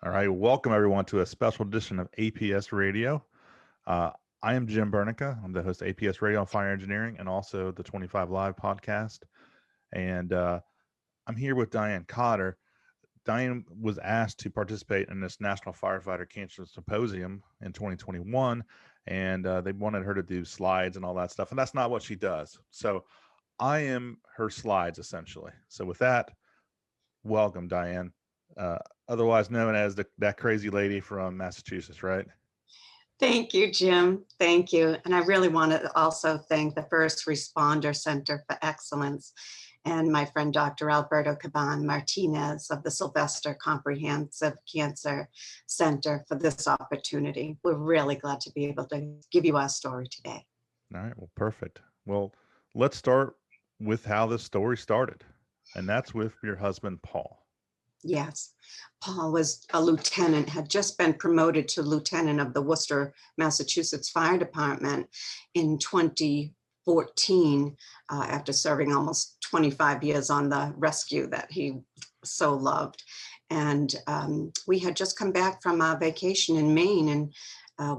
All right, welcome everyone to a special edition of APS Radio. Uh, I am Jim Burneka. I'm the host of APS Radio on Fire Engineering and also the 25 Live podcast. And I'm here with Diane Cotter. Diane was asked to participate in this National Firefighter Cancer Symposium in 2021, and they wanted her to do slides and all that stuff, and that's not what she does. So I am her slides, essentially. So with that, welcome, Diane. Otherwise known as that crazy lady from Massachusetts, right? Thank you, Jim. Thank you. And I really want to also thank the First Responder Center for Excellence and my friend, Dr. Alberto Caban Martinez of the Sylvester Comprehensive Cancer Center for this opportunity. We're really glad to be able to give you our story today. All right, well, perfect. Well, let's start with how this story started, and that's with your husband, Paul. Yes, Paul was a lieutenant, had just been promoted to lieutenant of the Worcester, Massachusetts Fire Department in 2014 after serving almost 25 years on the rescue that he so loved. And we had just come back from our vacation in Maine, and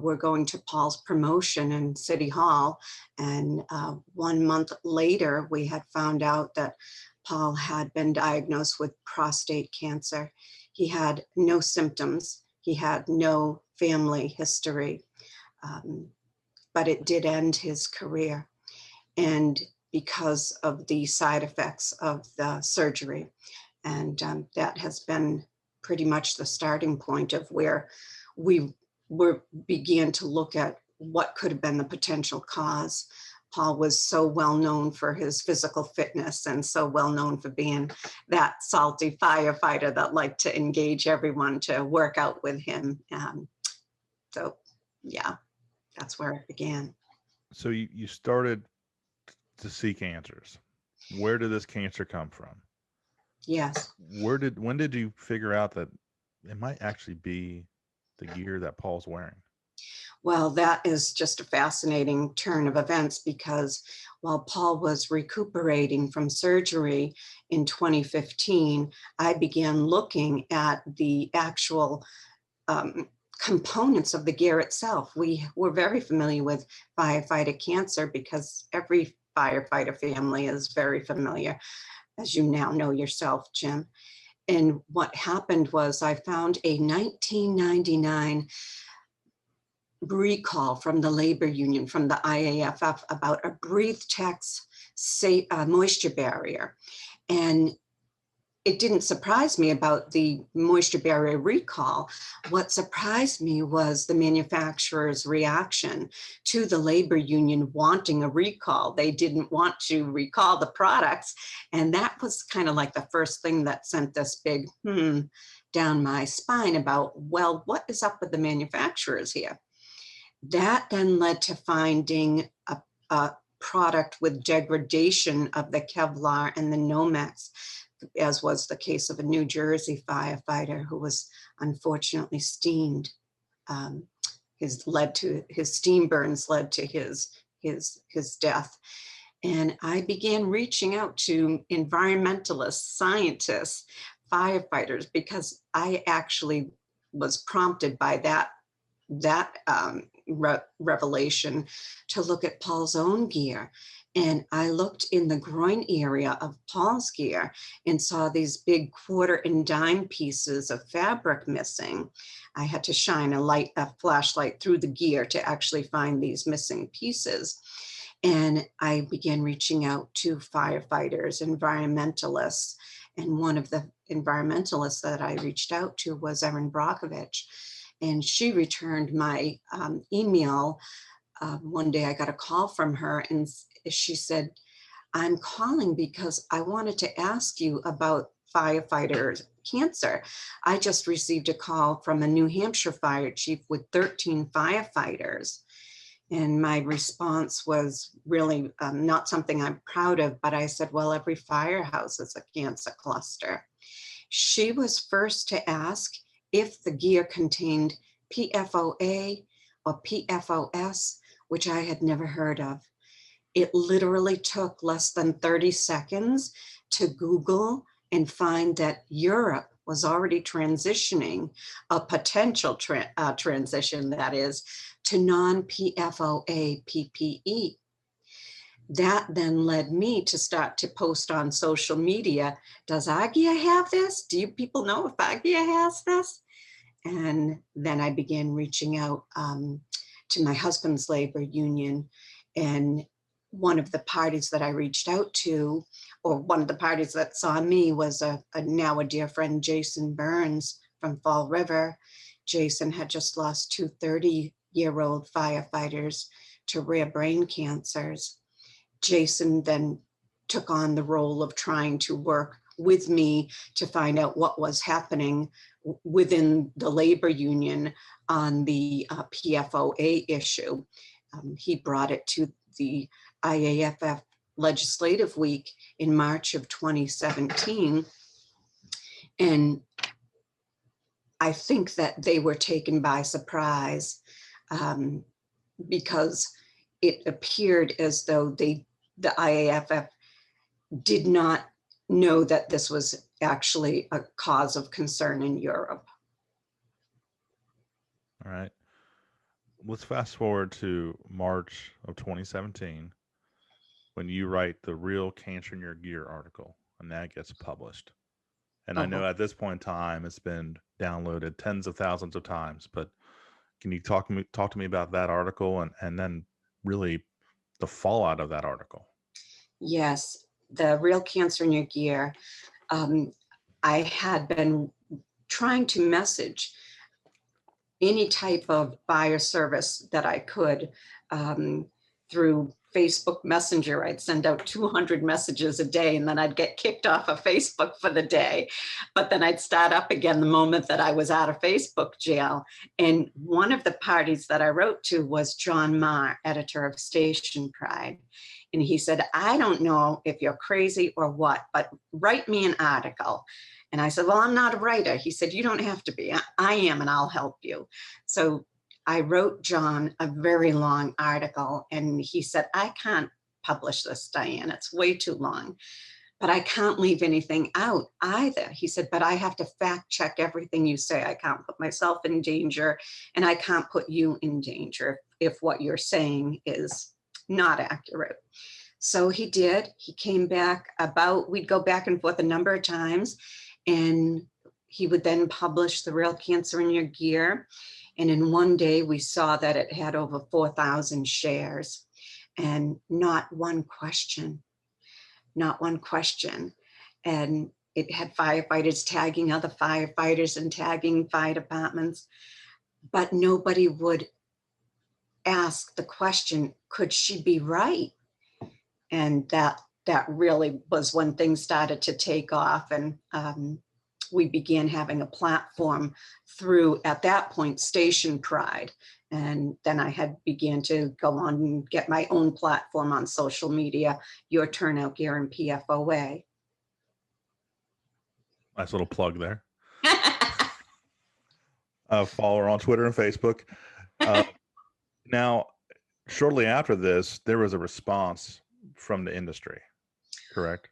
we're going to Paul's promotion in City Hall. And 1 month later, we had found out that Paul had been diagnosed with prostate cancer. He had no symptoms. He had no family history, but it did end his career. And because of the side effects of the surgery. And that has been pretty much the starting point of where we began to look at what could have been the potential cause. Paul was so well known for his physical fitness and so well known for being that salty firefighter that liked to engage everyone to work out with him. So yeah, that's where it began. So you started to seek answers. Where did this cancer come from? Yes. When did you figure out that it might actually be the gear that Paul's wearing? Well, that is just a fascinating turn of events, because while Paul was recuperating from surgery in 2015, I began looking at the actual components of the gear itself. We were very familiar with firefighter cancer because every firefighter family is very familiar, as you now know yourself, Jim. And what happened was I found a 1999 recall from the labor union, from the IAFF, about a BreatheTex moisture barrier. And it didn't surprise me about the moisture barrier recall. What surprised me was the manufacturer's reaction to the labor union wanting a recall. They didn't want to recall the products. And that was kind of like the first thing that sent this big down my spine about, well, what is up with the manufacturers here? That then led to finding a product with degradation of the Kevlar and the Nomex, as was the case of a New Jersey firefighter who was unfortunately steamed. His steam burns led to his death. And I began reaching out to environmentalists, scientists, firefighters, because I actually was prompted by that revelation to look at Paul's own gear. And I looked in the groin area of Paul's gear and saw these big quarter and dime pieces of fabric missing. I had to shine a flashlight through the gear to actually find these missing pieces. And I began reaching out to firefighters, environmentalists. And one of the environmentalists that I reached out to was Erin Brockovich. And she returned my email. One day I got a call from her and she said, I'm calling because I wanted to ask you about firefighters cancer. I just received a call from a New Hampshire fire chief with 13 firefighters. And my response was really not something I'm proud of, but I said, well, every firehouse is a cancer cluster. She was first to ask if the gear contained PFOA or PFOS, which I had never heard of. It literally took less than 30 seconds to Google and find that Europe was already transitioning, a potential transition, that is, to non-PFOA PPE. That then led me to start to post on social media. Does AGIA have this? Do you people know if AGIA has this? And then I began reaching out to my husband's labor union. And one of the parties that I reached out to, or one of the parties that saw me, was now a dear friend, Jason Burns from Fall River. Jason had just lost two 30-year-old firefighters to rare brain cancers. Jason then took on the role of trying to work with me to find out what was happening within the labor union on the PFOA issue. He brought it to the IAFF Legislative Week in March of 2017. And I think that they were taken by surprise because it appeared as though the IAFF did not know that this was actually a cause of concern in Europe. All right. Let's fast forward to March of 2017 when you write the Real Cancer in Your Gear article, and that gets published. And I know at this point in time it's been downloaded tens of thousands of times, but can you talk to me about that article and then really the fallout of that article? Yes, the Real Cancer in Your Gear. I had been trying to message any type of buyer service that I could through Facebook Messenger. I'd send out 200 messages a day, and then I'd get kicked off of Facebook for the day. But then I'd start up again the moment that I was out of Facebook jail. And one of the parties that I wrote to was John Marr, editor of Station Pride. And he said, I don't know if you're crazy or what, but write me an article. And I said, well, I'm not a writer. He said, you don't have to be. I am, and I'll help you. So I wrote John a very long article, and he said, I can't publish this, Diane. It's way too long, but I can't leave anything out either. He said, but I have to fact check everything you say. I can't put myself in danger, and I can't put you in danger if what you're saying is not accurate. So he did. He came back we'd go back and forth a number of times, and he would then publish the Real Cancer in Your Gear. And in one day, we saw that it had over 4,000 shares, and not one question. And it had firefighters tagging other firefighters and tagging fire departments, but nobody would ask the question, could she be right? And that really was when things started to take off, and we began having a platform through, at that point, Station Pride. And then I began to go on and get my own platform on social media, Your Turnout Gear and PFOA. Nice little plug there. Follow her on Twitter and Facebook. Now, shortly after this, there was a response from the industry, correct?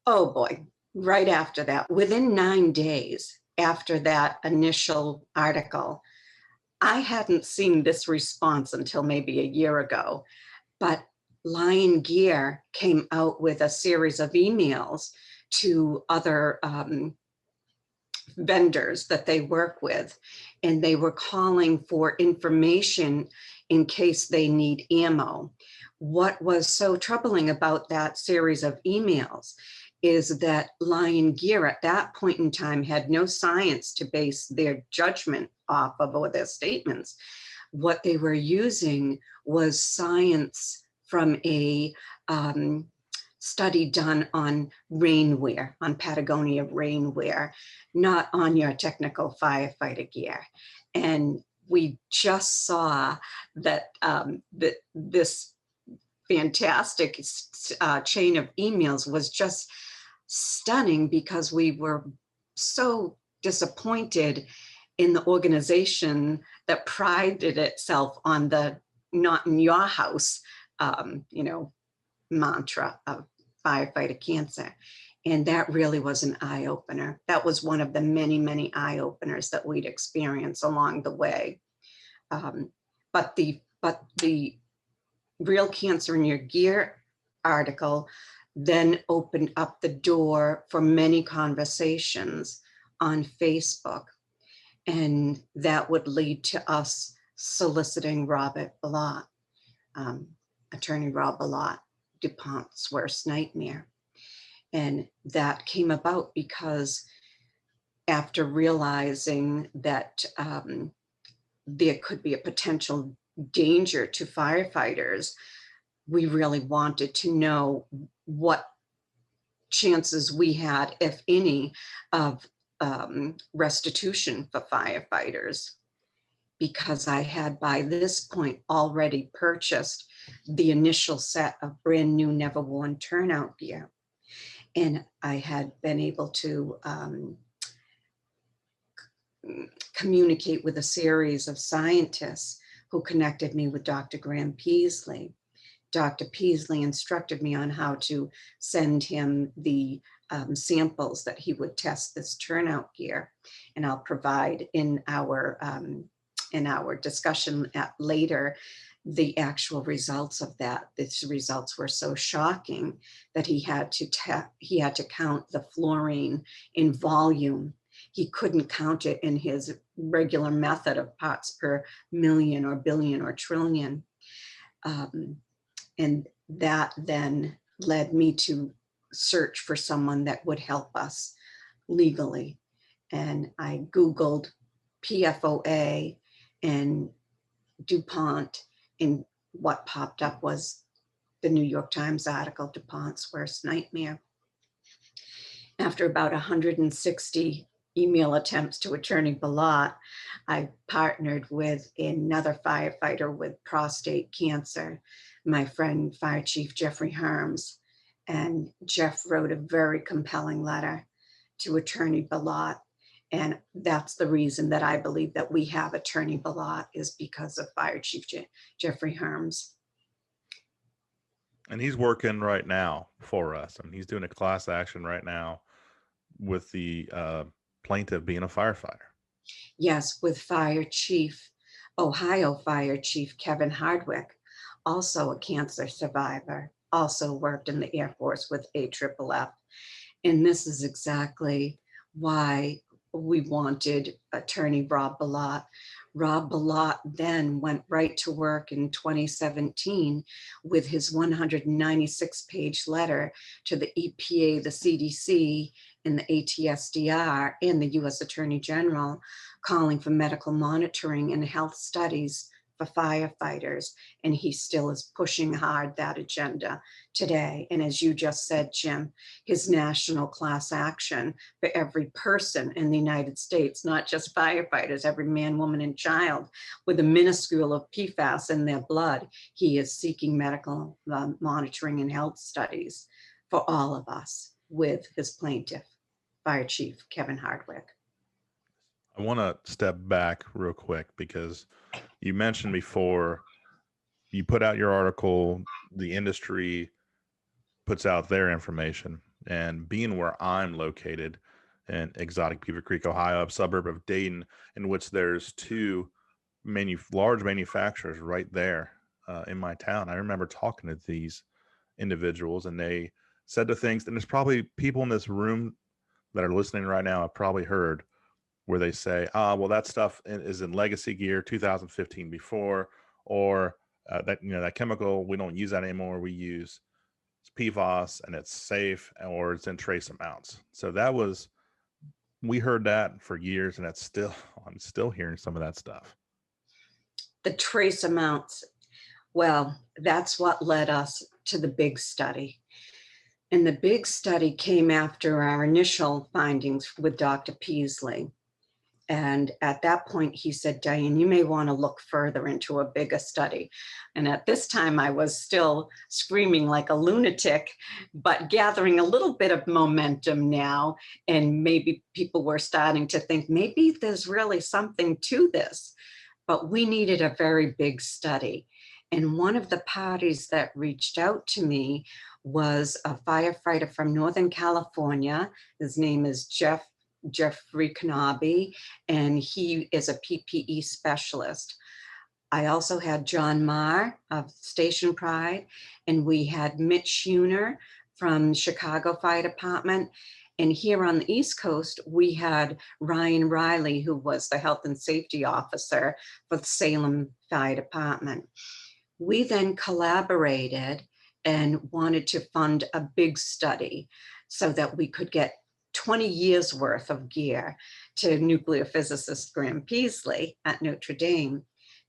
Oh boy, right after that, within 9 days after that initial article, I hadn't seen this response until maybe a year ago, but Lion Gear came out with a series of emails to other vendors that they work with, and they were calling for information in case they need ammo. What was so troubling about that series of emails is that Lion Gear at that point in time had no science to base their judgment off of, or their statements. What they were using was science from a study done on rainwear, on Patagonia rainwear, not on your technical firefighter gear. And we just saw that this fantastic chain of emails was just stunning, because we were so disappointed in the organization that prided itself on the not in your house, mantra of firefighter cancer. And that really was an eye opener. That was one of the many, many eye openers that we'd experienced along the way. But the Real Cancer in Your Gear article then opened up the door for many conversations on Facebook. And that would lead to us soliciting Robert Ballot, attorney Rob Ballot, DuPont's worst nightmare. And that came about because after realizing that there could be a potential danger to firefighters, we really wanted to know what chances we had, if any, of restitution for firefighters, because I had by this point already purchased the initial set of brand new never worn turnout gear. And I had been able to communicate with a series of scientists who connected me with Dr. Graham Peasley. Dr. Peasley instructed me on how to send him the samples that he would test this turnout gear. And I'll provide in our discussion later the actual results of that. These results were so shocking that he had to count the fluorine in volume. He couldn't count it in his regular method of parts per million or billion or trillion. And that then led me to search for someone that would help us legally. And I Googled PFOA and DuPont, and what popped up was the New York Times article, DuPont's Worst Nightmare. After about 160 email attempts to Attorney Ballot, I partnered with another firefighter with prostate cancer, my friend Fire Chief Jeffrey Harms. And Jeff wrote a very compelling letter to Attorney Ballot. And that's the reason that I believe that we have Attorney Ballot, is because of Fire Chief Jeffrey Harms. And he's working right now for us. I mean, he's doing a class action right now with the plaintiff being a firefighter. Yes, with Ohio Fire Chief Kevin Hardwick, also a cancer survivor, also worked in the Air Force with AFFF. And this is exactly why we wanted Attorney Rob Ballot. Rob Ballot then went right to work in 2017 with his 196-page letter to the EPA, the CDC, and the ATSDR, and the US Attorney General, calling for medical monitoring and health studies for firefighters. And he still is pushing hard that agenda today. And as you just said, Jim, his national class action for every person in the United States, not just firefighters, every man, woman, and child with a minuscule of PFAS in their blood, he is seeking medical monitoring and health studies for all of us with his plaintiff, Fire Chief Kevin Hardwick. I want to step back real quick because you mentioned before you put out your article, the industry puts out their information, and being where I'm located in exotic Beaver Creek, Ohio, a suburb of Dayton, in which there's two large manufacturers right there in my town. I remember talking to these individuals, and they said the things, and there's probably people in this room that are listening right now have probably heard where they say, well, that stuff is in legacy gear 2015 before, or that chemical, we don't use that anymore. We use PFAS and it's safe, or it's in trace amounts. So we heard that for years, and I'm still hearing some of that stuff. The trace amounts, well, that's what led us to the big study. And the big study came after our initial findings with Dr. Peasley. And at that point, he said, Diane, you may want to look further into a bigger study. And at this time, I was still screaming like a lunatic, but gathering a little bit of momentum now. And maybe people were starting to think, maybe there's really something to this. But we needed a very big study. And one of the parties that reached out to me was a firefighter from Northern California. His name is Jeffrey Kanabi, and he is a PPE specialist. I also had John Marr of Station Pride, and we had Mitch Huner from Chicago Fire Department. And here on the East Coast, we had Ryan Riley, who was the health and safety officer for the Salem Fire Department. We then collaborated and wanted to fund a big study so that we could get 20 years worth of gear to nuclear physicist Graham Peaslee at Notre Dame.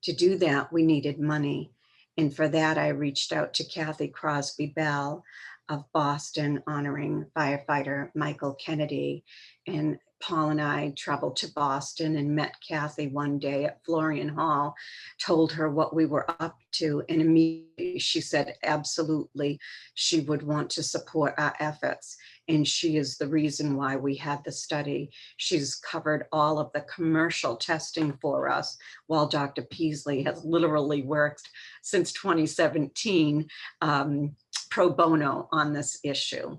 To do that, we needed money. And for that, I reached out to Kathy Crosby Bell of Boston, honoring firefighter Michael Kennedy. And Paul and I traveled to Boston and met Kathy one day at Florian Hall, told her what we were up to, and immediately she said absolutely she would want to support our efforts. And she is the reason why we had the study. She's covered all of the commercial testing for us, while Dr. Peaslee has literally worked since 2017 pro bono on this issue.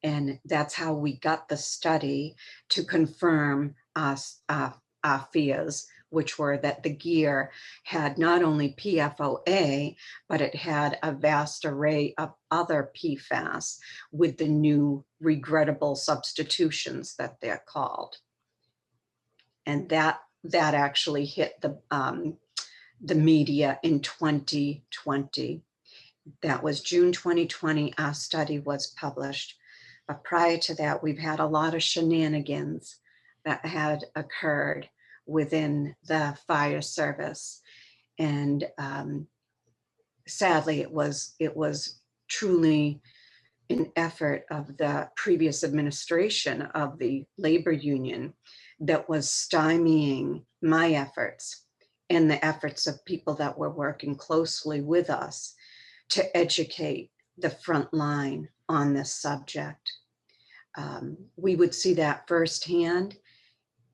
And that's how we got the study to confirm our fears, which were that the gear had not only PFOA, but it had a vast array of other PFAS with the new regrettable substitutions that they're called. And that actually hit the media in 2020. That was June 2020, our study was published. But prior to that, we've had a lot of shenanigans that had occurred within the fire service. And sadly, it was truly an effort of the previous administration of the labor union that was stymieing my efforts and the efforts of people that were working closely with us to educate the front line on this subject. We would see that firsthand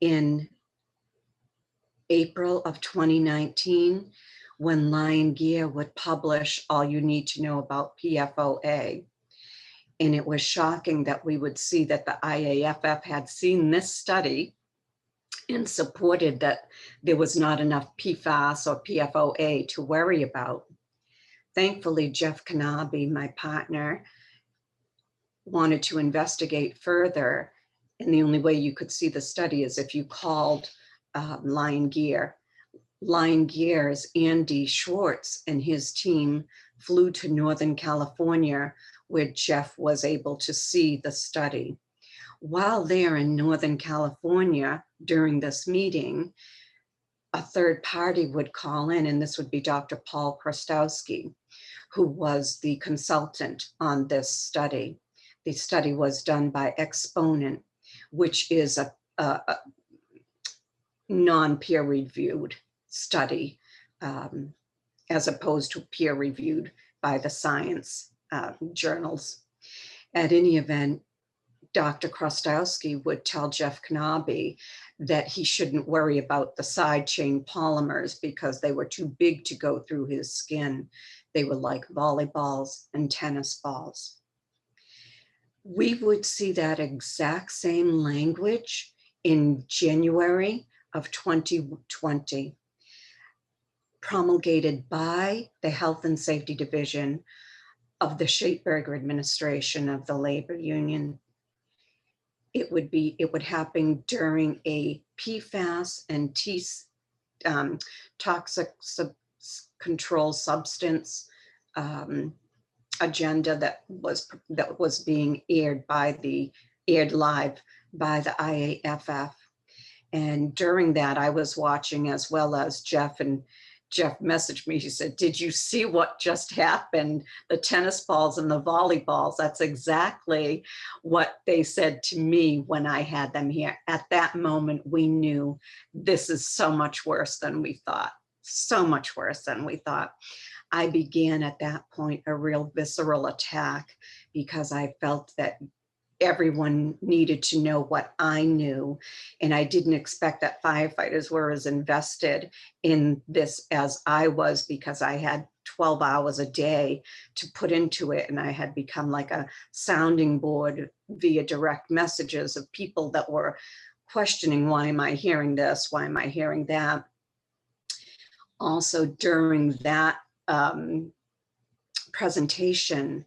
in April of 2019, when Lion Gear would publish All You Need to Know About PFOA. And it was shocking that we would see that the IAFF had seen this study and supported that there was not enough PFAS or PFOA to worry about. Thankfully, Jeff Kanabi, my partner, wanted to investigate further. And the only way you could see the study is if you called Lion Gear. Lion Gear's Andy Schwartz and his team flew to Northern California, where Jeff was able to see the study. While there in Northern California during this meeting, a third party would call in, and this would be Dr. Paul Krostowski, who was the consultant on this study. The study was done by Exponent, which is a non-peer-reviewed study, as opposed to peer-reviewed by the science journals. At any event, Dr. Krostowski would tell Jeff Kanabi that he shouldn't worry about the side chain polymers because they were too big to go through his skin. They were like volleyballs and tennis balls. We would see that exact same language in January of 2020, promulgated by the Health and Safety Division of the Schaeferger administration of the labor union. It would happen during a PFAS and toxic control substance agenda that was being aired live by the IAFF. And during that, I was watching, as well as Jeff, and Jeff messaged me. He said, "Did you see what just happened? The tennis balls and the volleyballs." That's exactly what they said to me when I had them here. At that moment, we knew this is so much worse than we thought, so much worse than we thought. I began at that point a real visceral attack because I felt that everyone needed to know what I knew. And I didn't expect that firefighters were as invested in this as I was, because I had 12 hours a day to put into it. And I had become like a sounding board via direct messages of people that were questioning, why am I hearing this? Why am I hearing that? Also during that presentation,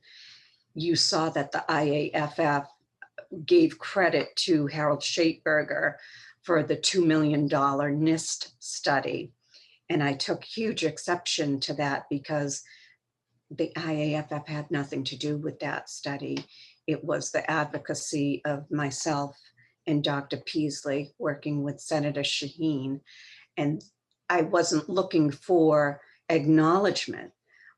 you saw that the IAFF gave credit to Harold Schaitberger for the $2 million NIST study. And I took huge exception to that because the IAFF had nothing to do with that study. It was the advocacy of myself and Dr. Peasley working with Senator Shaheen. And I wasn't looking for acknowledgement.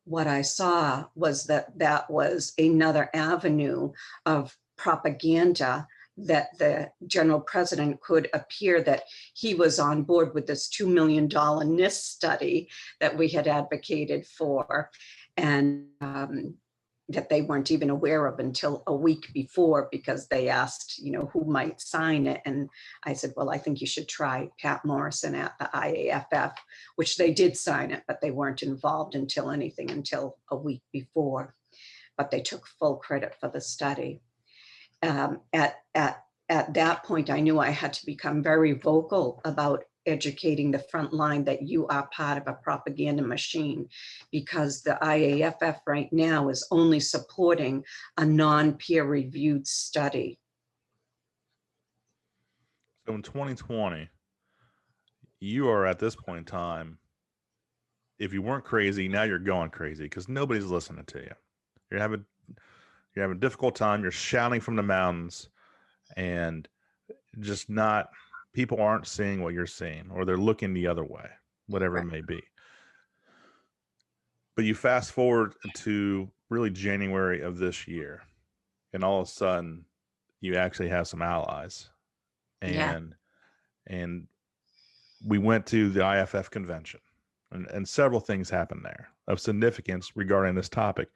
What I saw was that that was another avenue of propaganda that the general president could appear that he was on board with this $2 million NIST study that we had advocated for, and that they weren't even aware of until a week before, because they asked, you know, who might sign it. And I said, well, I think you should try Pat Morrison at the IAFF, which they did sign it, but they weren't involved until a week before. But they took full credit for the study. At that point, I knew I had to become very vocal about educating the front line that you are part of a propaganda machine, because the IAFF right now is only supporting a non-peer reviewed study. So in 2020, you are at this point in time, if you weren't crazy, now you're going crazy because nobody's listening to you. You're having a difficult time. You're shouting from the mountains, and just not, people aren't seeing what you're seeing, or they're looking the other way, whatever it may be. But you fast forward to really January of this year, and all of a sudden you actually have some allies. And we went to the IFF convention, and several things happened there of significance regarding this topic.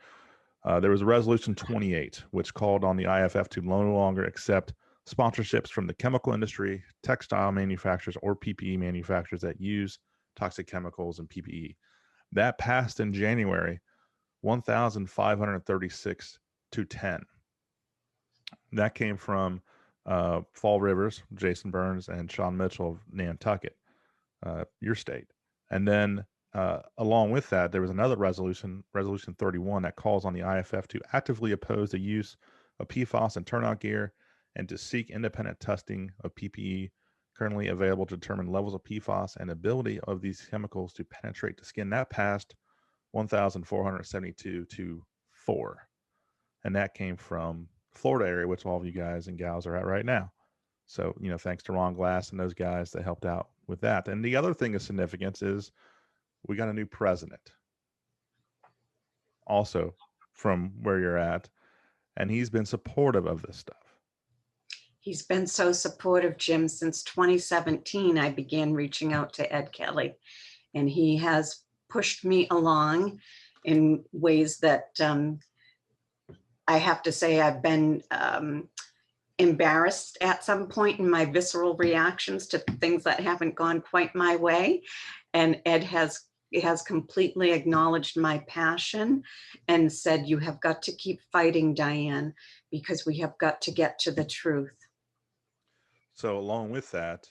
There was a resolution 28, which called on the IFF to no longer accept sponsorships from the chemical industry, textile manufacturers, or PPE manufacturers that use toxic chemicals and PPE. That passed in January, 1,536 to 10. That came from Fall Rivers, Jason Burns, and Sean Mitchell of Nantucket, your state. And then along with that, there was another resolution 31, that calls on the IFF to actively oppose the use of PFAS in turnout gear and to seek independent testing of PPE currently available to determine levels of PFAS and ability of these chemicals to penetrate the skin. That passed 1,472 to 4. And that came from Florida area, which all of you guys and gals are at right now. So, you know, thanks to Ron Glass and those guys that helped out with that. And the other thing of significance is we got a new president also from where you're at, and he's been supportive of this stuff. He's been so supportive, Jim. Since 2017, I began reaching out to Ed Kelly, and he has pushed me along in ways that I have to say I've been embarrassed at some point in my visceral reactions to things that haven't gone quite my way. And Ed has completely acknowledged my passion and said, you have got to keep fighting, Diane, because we have got to get to the truth. So along with that,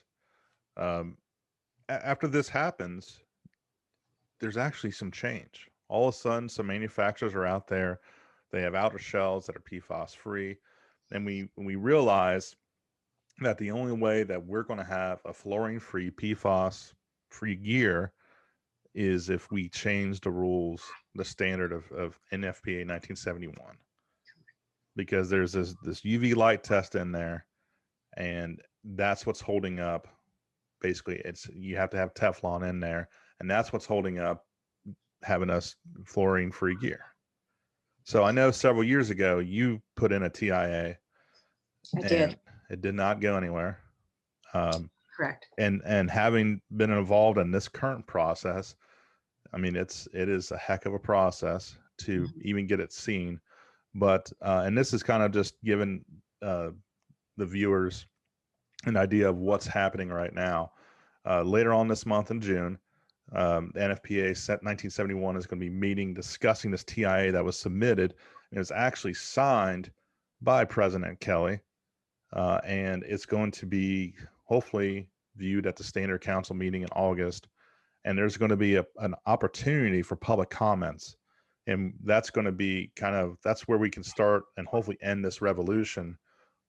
after this happens, there's actually some change. All of a sudden, some manufacturers are out there. They have outer shells that are PFAS free. And we realize that the only way that we're going to have a fluorine free, PFAS free gear is if we change the rules, the standard of NFPA 1971. Because there's this UV light test in there, and that's what's holding up. Basically, you have to have Teflon in there, and that's what's holding up having us fluorine free gear. So I know several years ago you put in a TIA. I did. It did not go anywhere. Correct. And having been involved in this current process, I mean, it is a heck of a process to even get it seen. But and this is kind of just giving the viewers an idea of what's happening right now. Later on this month in June, The NFPA set 1971 is going to be meeting, discussing this TIA that was submitted, and it was actually signed by President Kelly. And it's going to be hopefully viewed at the Standard Council meeting in August. And there's going to be an opportunity for public comments. And that's going to be that's where we can start and hopefully end this revolution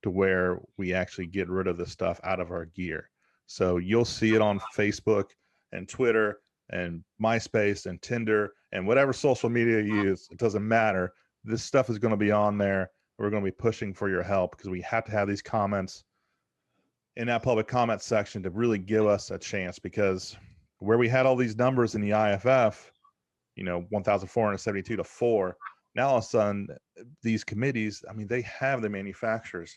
to where we actually get rid of this stuff out of our gear. So you'll see it on Facebook and Twitter and MySpace and Tinder and whatever social media you use. It doesn't matter. This stuff is going to be on there. We're going to be pushing for your help because we have to have these comments in that public comment section to really give us a chance, because where we had all these numbers in the IFF, 1,472 to 4, now all of a sudden these committees, I mean, they have the manufacturers,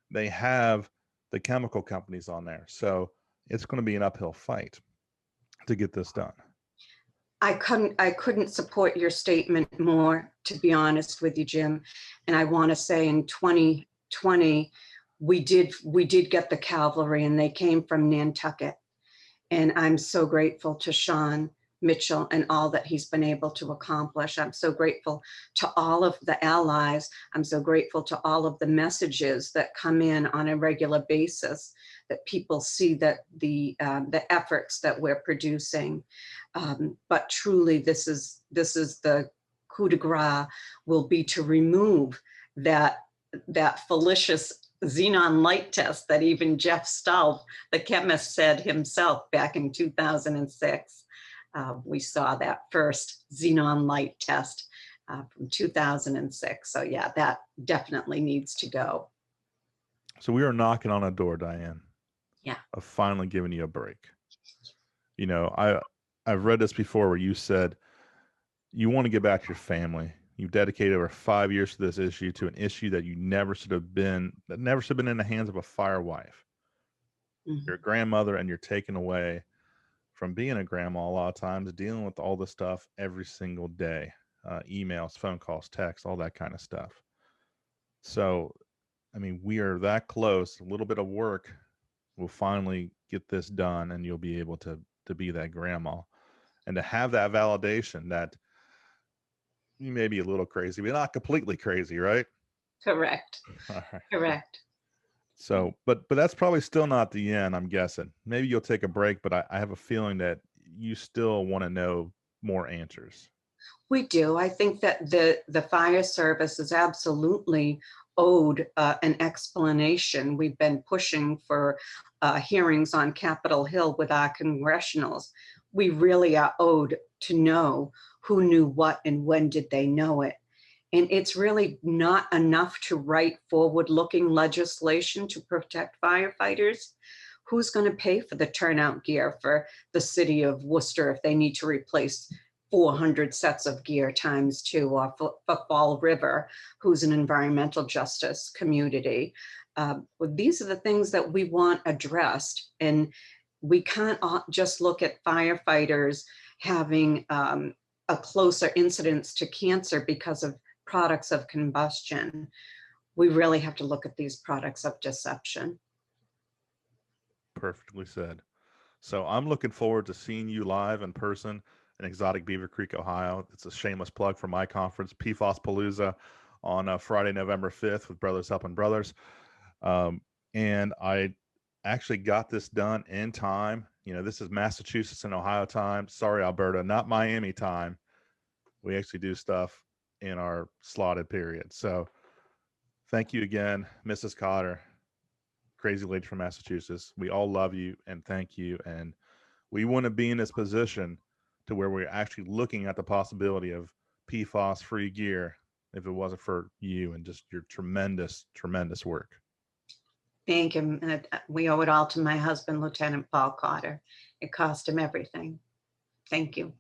they have the chemical companies on there. So it's going to be an uphill fight to get this done. I couldn't support your statement more, to be honest with you, Jim. And I want to say in 2020, we did get the cavalry, and they came from Nantucket. And I'm so grateful to Sean Mitchell and all that he's been able to accomplish. I'm so grateful to all of the allies. I'm so grateful to all of the messages that come in on a regular basis, that people see that the efforts that we're producing. But truly, this is the coup de grace will be to remove that fallacious xenon light test that even Jeff Stahl, the chemist, said himself back in 2006. We saw that first xenon light test from 2006. So yeah, that definitely needs to go. So we are knocking on a door, Diane. Yeah. Of finally giving you a break. I've read this before where you said you want to get back to your family. You've dedicated over 5 years to this issue, to an issue that never should have been in the hands of a fire wife. Mm-hmm. You're a grandmother, and you're taken away from being a grandma a lot of times, dealing with all this stuff every single day, emails, phone calls, texts, all that kind of stuff. So, I mean, we are that close. A little bit of work will finally get this done, and you'll be able to be that grandma, and to have that validation that you may be a little crazy, but not completely crazy, right? Correct. All right. Correct. So, but that's probably still not the end, I'm guessing. Maybe you'll take a break, but I have a feeling that you still want to know more answers. We do. I think that the fire service is absolutely owed an explanation. We've been pushing for hearings on Capitol Hill with our congressionals. We really are owed to know who knew what and when did they know it. And it's really not enough to write forward-looking legislation to protect firefighters. Who's going to pay for the turnout gear for the city of Worcester if they need to replace 400 sets of gear times 2, or for Fall River, who's an environmental justice community? These are the things that we want addressed. And we can't just look at firefighters having a closer incidence to cancer because of products of combustion. We really have to look at these products of deception. Perfectly said. So I'm looking forward to seeing you live in person in exotic Beaver Creek, Ohio. It's a shameless plug for my conference, PFAS Palooza, on Friday, November 5th with Brothers Helping Brothers. And I actually got this done in time. This is Massachusetts and Ohio time. Sorry, Alberta, not Miami time. We actually do stuff in our slotted period. So thank you again, Mrs. Cotter, crazy lady from Massachusetts. We all love you and thank you. And we want to be in this position to where we're actually looking at the possibility of PFAS-free gear if it wasn't for you and just your tremendous, tremendous work. Thank you. We owe it all to my husband, Lieutenant Paul Cotter. It cost him everything. Thank you.